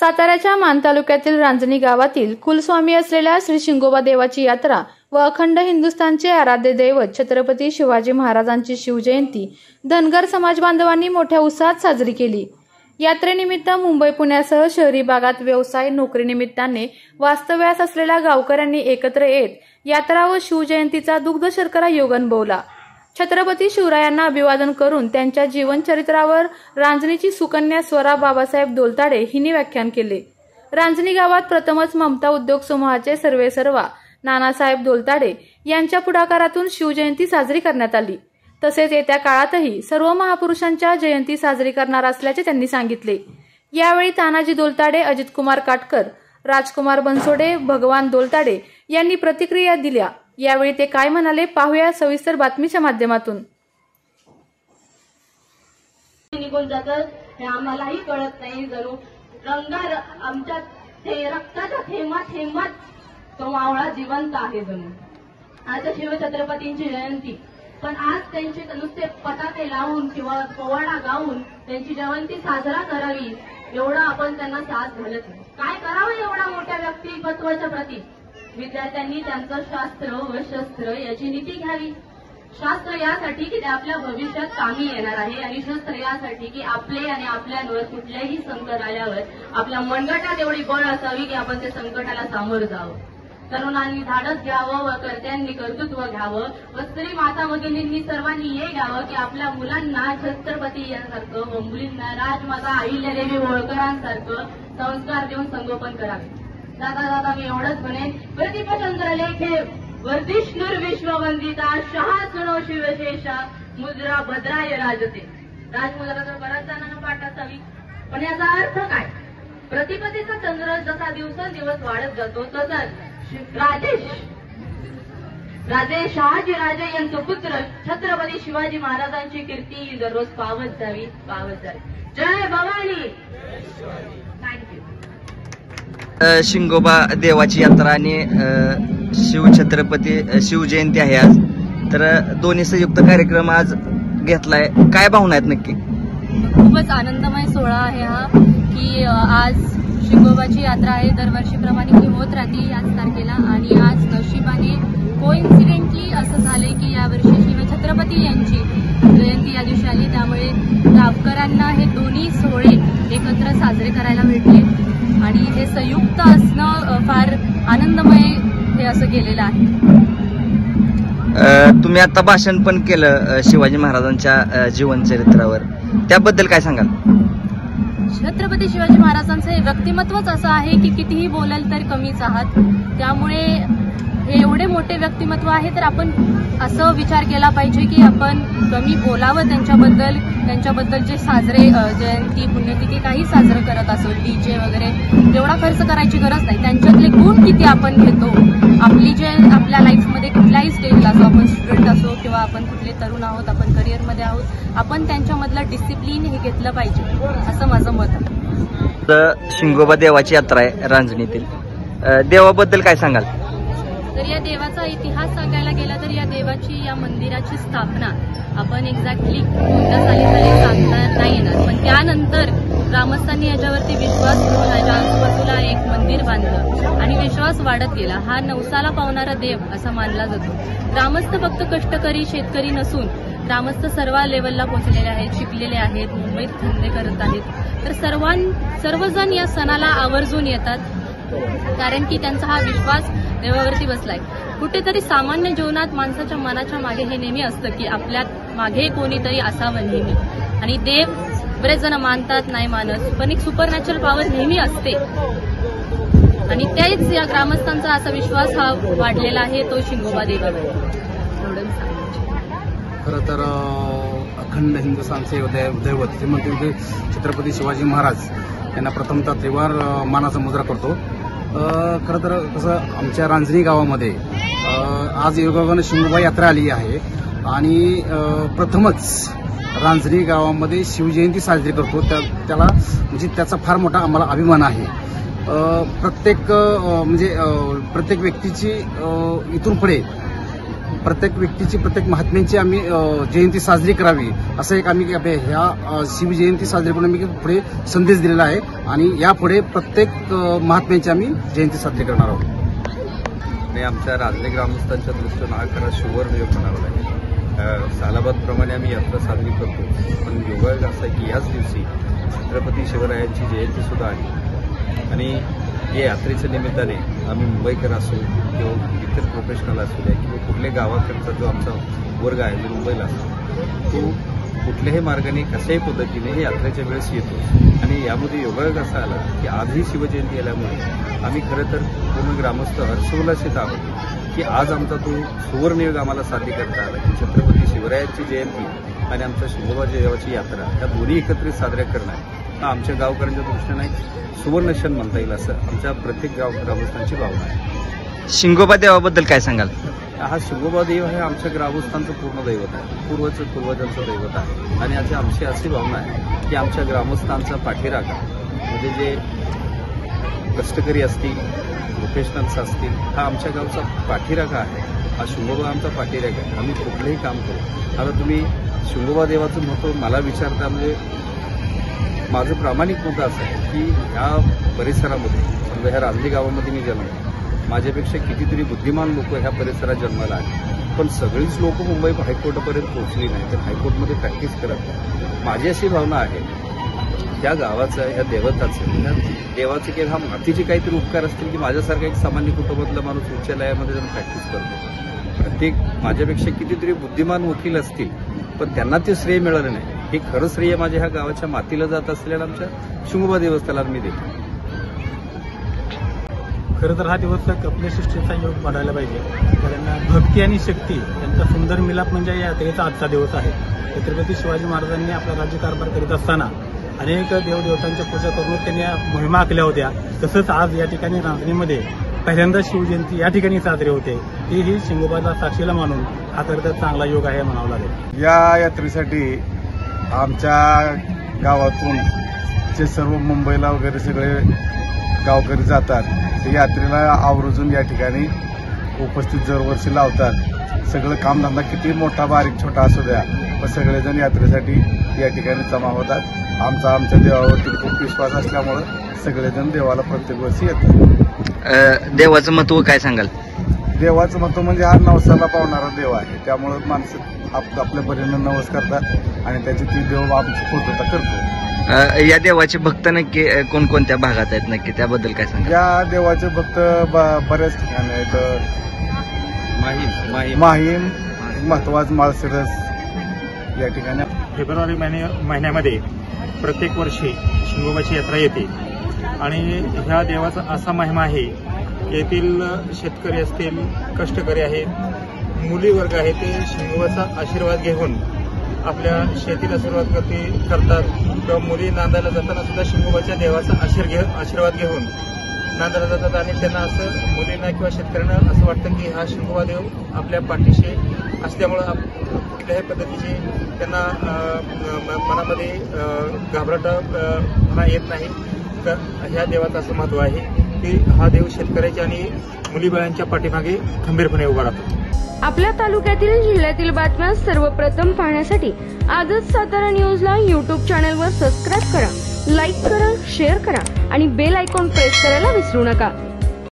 साताऱ्याच्या मान तालुक्यातील रांजणी गावातील कुलस्वामी असलेल्या श्री शिंगोबा देवाची यात्रा व अखंड हिंदुस्थानचे आराध्य दैवत छत्रपती शिवाजी महाराजांची शिवजयंती धनगर समाज बांधवांनी मोठ्या उत्साहात साजरी केली। यात्रेनिमित्त मुंबई पुण्यासह शहरी भागात व्यवसाय नोकरीनिमित्ताने वास्तव्यास असलेल्या गावकऱ्यांनी एकत्र येत यात्रा व शिवजयंतीचा दुग्ध शर्करा योग अनुभवला। छत्रपती शिवरायांना अभिवादन करून त्यांच्या जीवनचरित्रावर रांजणीची सुकन्या स्वरा बाबासाहेब दोलताडे हिने व्याख्यान केले। रांजणी गावात प्रथमच ममता उद्योग समूहाचे सर्वेसर्वा नानासाहेब दोलताडे यांच्या पुढाकारातून शिवजयंती साजरी करण्यात आली। तसेच येत्या काळातही सर्व महापुरुषांच्या जयंती साजरी करणार असल्याचे त्यांनी सांगितले। यावेळी तानाजी दोलताडे, अजित कुमार काटकर, राजकुमार बनसोडे, भगवान दोलताडे यांनी प्रतिक्रिया दिल्या। यावेळी ते काय म्हणाले पाहूया सविस्तर बातमीच्या माध्यमातून। निघून जातात हे आम्हालाही कळत नाही। जणू आमच्या रक्ताच्या थेंबात तो मावळा जिवंत आहे। जणू आज शिवछत्रपतींची जयंती, पण आज त्यांचे नुसते पताके लावून किंवा पोवाडा गाऊन त्यांची जयंती साजरा करावी एवढं आपण त्यांना साथ घालत नाही। काय करावं एवढा मोठ्या व्यक्तिमत्वाच्या प्रती? विद्यार्थ्यांनी त्यांचं शास्त्र व शस्त्र याची नीती घ्यावी। शास्त्र यासाठी की ते आपल्या भविष्यात कामी येणार आहे आणि शस्त्र यासाठी की आपले आणि आपल्यावर कुठल्याही संकट आल्यावर आपल्या मनगटात एवढी बळ असावी की आपण त्या संकटाला सामोरं जावं। तरुणांनी धाडस घ्यावं व कर्त्यांनी कर्तृत्व घ्यावं व स्त्री माता भगिनींनी सर्वांनी हे घ्यावं की आपल्या मुलांना छत्रपती यांसारखं व मुलींना राजमाता अहिल्यादेवी होळकरांसारखं संस्कार देऊन संगोपन करावे। दादा मी एवढंच म्हणेन, प्रतिपचंद्र लेखे वर्धिष्णुर विश्ववंदिता शहा सुनो शिवशेषा मुद्रा भद्राय राजते। राजमुद्रा तर बऱ्याच जणांना पाठ असावी, पण याचा अर्थ काय? प्रतिपदेचा चंद्र जसा दिवसेंदिवस वाढत जातो तसंच राजे शहाजी राजे यांचे पुत्र छत्रपती शिवाजी महाराजांची कीर्ती दररोज पावत जावी। जय भवानी। थँक्यू। शिंगोबा देवाची यात्रा आणि शिवछत्रपती शिवजयंती आहे आज, तर दोन्ही संयुक्त कार्यक्रम आज घेतलाय। काय भावना आहेत नक्की? खूपच आनंदमय सोहळा आहे हा, की आज शिंगोबाची यात्रा आहे। दरवर्षीप्रमाणे ही होत राहते याच तारखेला, आणि आज नशिबाने कोइन्सिडेंटली असं झाले की यावर्षी शिवछत्रपती यांची जयंती या दिवशी आली, त्यामुळे गावकऱ्यांना हे दोन्ही सोहळे एकत्र साजरे करायला भेटले आणि हे संयुक्त असणं फार आनंदमय हे असं गेलेलं आहे। तुम्ही आता भाषण पण केलं शिवाजी महाराजांच्या जीवनचरित्रावर, त्याबद्दल काय सांगाल? छत्रपती शिवाजी महाराजांचं हे व्यक्तिमत्वच असं आहे की कितीही बोलाल तर कमीच आहात। त्यामुळे हे एवढे मोठे व्यक्तिमत्व आहे तर आपण असं विचार केला पाहिजे की आपण कमी बोलावं त्यांच्याबद्दल जे साजरे जयंती पुण्यतिथी काही साजरं करत असो, डीजे वगैरे तेवढा खर्च करायची गरज नाही। त्यांच्यातले गुण किती आपण घेतो, आपली जे आपल्या लाईफमध्ये कुठल्याही स्टेजला असो, आपण स्टुडंट असो किंवा आपण कुठले तरुण आहोत, आपण करिअरमध्ये आहोत, आपण त्यांच्यामधलं डिसिप्लिन हे घेतलं पाहिजे असं माझं मत आहे। तर शिंगोबा देवाची यात्रा आहे रांजणीतील, देवाबद्दल काय सांगाल? तर या देवाचा इतिहास सांगायला गेला तर या देवाची या मंदिराची स्थापना आपण एक्झॅक्टली कोणत्या साली सांगता नाही येणार, पण त्यानंतर ग्रामस्थांनी याच्यावरती विश्वास करून याच्या आजूबाजूला एक मंदिर बांधलं आणि विश्वास वाढत गेला। हा नवसाला पावणारा देव असा मानला जातो। ग्रामस्थ फक्त कष्टकरी शेतकरी नसून ग्रामस्थ सर्व लेवलला पोहोचलेले आहेत, शिकलेले आहेत, मुंबईत धंदे करत आहेत, तर सर्वजण या सणाला आवर्जून येतात, कारण की त्यांचा हा विश्वास देवावरती बसलाय। कुठेतरी सामान्य जीवनात माणसाच्या मनाच्या मागे हे नेहमी असतं की आपल्या मागे कोणीतरी असावं नेहमी, आणि देव बरेच जण मानतात नाही मानत, पण एक सुपरनॅचरल पॉवर नेहमी असते आणि तेच या ग्रामस्थांचा असा विश्वास हा वाढलेला आहे तो शिंगोबा देवावर। खरं तर अखंड हिंदुस्थानचे दैवत ते म्हणजे छत्रपती शिवाजी महाराज यांना प्रथमतः त्रिवार मानाचा मुजरा करतो। खरं तर कसं आमच्या रांजणी गावामध्ये आज योगायोगानं शिंगोबा यात्रा आली आहे आणि प्रथमच रांजणी गावामध्ये शिवजयंती साजरी करतो। त्याला म्हणजे त्याचा फार मोठा आम्हाला अभिमान आहे। प्रत्येक व्यक्तीची इथून पुढे प्रत्येक व्यक्तीची प्रत्येक महात्म्यांची आम्ही जयंती साजरी करावी असं एक आम्ही ह्या शिवजयंती साजरी करून आम्ही पुढे संदेश दिलेला आहे आणि यापुढे प्रत्येक महात्म्यांची आम्ही जयंती साजरी करणार आहोत. आणि आमच्या रांजणी ग्रामस्थांच्या दृष्टीनं हा खरा सुवर्णयोग म्हणावा लागेल. सालाबादप्रमाणे आम्ही यात्रा साजरी करतो, पण योगायोग असा की याच दिवशी छत्रपती शिवरायांची जयंती सुद्धा आहे आणि या यात्रेच्या निमित्ताने आम्ही मुंबईकर असो किंवा इतर प्रोफेशनल असू द्या किंवा कुठल्याही गावाकडचा जो आमचा वर्ग आहे जो मुंबईला असतो तो कुठल्याही मार्गाने कशाही पद्धतीने हे यात्रेच्या वेळेस येतो आणि यामध्ये योगायोग असा आला की आजही शिवजयंती आल्यामुळे आम्ही खरं तर पूर्ण ग्रामस्थ हर्षोल्लासित आहोत की आज आमचा तो सुवर्णयोग आम्हाला साध्य करता आला की छत्रपती शिवरायांची जयंती आणि आमच्या शिंगोबा देवाची यात्रा या दोन्ही एकत्रित साजऱ्या करणं हा आमच्या गावकऱ्यांच्या दृष्टीने सुवर्ण क्षण म्हणता येईल असं आमच्या प्रत्येक ग्रामस्थांची भावना आहे. शिंगोबा देवाबद्दल काय सांगाल? हा शिंगोबा देव हे आमच्या ग्रामस्थांचं पूर्ण दैवत आहे, पूर्वजांचं दैवत आहे आणि आज आमची अशी भावना आहे की आमच्या ग्रामस्थांचा पाठीराखा म्हणजे जे कष्टकरी असतील प्रोफेशनल्स असतील हा आमच्या गावचा पाठीराखा आहे. हा शिंगोबा आमचा पाठीराखा आहे. आम्ही कुठलंही काम करू. आता तुम्ही शिंगोबा देवाचं महत्त्व मला विचारता म्हणजे माझं प्रामाणिक मत असं आहे की ह्या परिसरामध्ये समजा ह्या रांजणी गावामध्ये मी जन्मलो, माझ्यापेक्षा कितीतरी बुद्धिमान लोक ह्या परिसरात जन्माला आले, पण सगळीच लोक मुंबई हायकोर्टापर्यंत पोहोचली नाही तर हायकोर्टमध्ये प्रॅक्टिस करत नाही. माझी अशी भावना आहे त्या गावाचं ह्या देवताचं ह्या देवाचे किंवा हा मातीचे काहीतरी उपकार असतील की माझ्यासारखा एक सामान्य कुटुंबातला माणूस उच्चालयामध्ये जाऊन प्रॅक्टिस करतो. प्रत्येक माझ्यापेक्षा कितीतरी बुद्धिमान वकील असतील पण त्यांना ते श्रेय मिळालं नाही. हे खरं श्रेय माझ्या ह्या गावाच्या मातीला जात असलेल्या आमच्या शिंगोबा देवस्थानाला मी देतो. खरं तर हा दिवस आपल्या सृष्टीचा योग मानायला पाहिजे, कारण भक्ती आणि शक्ती यांचा सुंदर मिलाप म्हणजे या यात्रेचा आजचा दिवस आहे. छत्रपती शिवाजी महाराजांनी आपला राज्यकारभार करीत असताना अनेक देवदेवतांच्या पूजा करून त्यांनी मोहिमा आखल्या होत्या. तसंच आज या ठिकाणी रांजणीमध्ये पहिल्यांदा शिवजयंती या ठिकाणी साजरी होते. ही शिंगोबाला साक्षीला मानून हा खरं तर चांगला योग आहे म्हणावं लागेल. या यात्रेसाठी आमच्या गावातून जे सर्व मुंबईला वगैरे सगळे गावकरी जातात ते यात्रेला आवर्जून या ठिकाणी उपस्थित दरवर्षी लावतात. सगळं कामधंदा किती मोठा बारीक छोटा असू द्या पण सगळेजण यात्रेसाठी या ठिकाणी जमा होतात. आमच्या देवावरती खूप विश्वास असल्यामुळं सगळेजण देवाला प्रत्येक वर्षी येतात. देवाचं महत्व काय सांगाल? देवाचं महत्व म्हणजे हा नवसाला पावणारा देव आहे, त्यामुळं माणसं आपल्या परीने नवस करतात आणि त्याची ती देव आमची पूर्तता करतो. या देवाचे भक्त नक्की कोणकोणत्या भागात आहेत नक्की त्याबद्दल काय सांगा? या देवाचे भक्त बऱ्याच ठिकाणी आहेत. माहीम, महत्वाच, माळशिरस या ठिकाणी. फेब्रुवारी महिन्यामध्ये प्रत्येक वर्षी शिंगोबाची यात्रा येते आणि ह्या देवाचा असा महिमा आहे. येथील शेतकरी असतील, कष्टकरी आहेत, मुली वर्ग आहे ते शिंगोबाचा आशीर्वाद घेऊन आपल्या शेतीला सुरुवात करतात किंवा मुली नांदायला जाताना सुद्धा शिंगोबाच्या देवाचा आशीर्वाद घेऊन नांदायला जातात आणि त्यांना असं मुलींना किंवा शेतकऱ्यांना असं वाटतं की हा शिंगोबा देव आपल्या पाठीशी असल्यामुळं कुठल्याही पद्धतीची त्यांना मनामध्ये घाबरटपणा येत नाही. तर ह्या देवाचं असं महत्व आहे की हा देव शेतकऱ्याच्या आणि मुलीबाळांच्या पाठीमागे खंबीरपणे उभा राहतो. आपल्या तालुक्यातील जिल्ह्यातील बातम्या सर्वप्रथम पाहण्यासाठी आजच सातारा न्यूजला YouTube चॅनलवर सबस्क्राईब करा, लाईक करा, शेअर करा आणि बेल आयकॉन प्रेस करायला विसरू नका.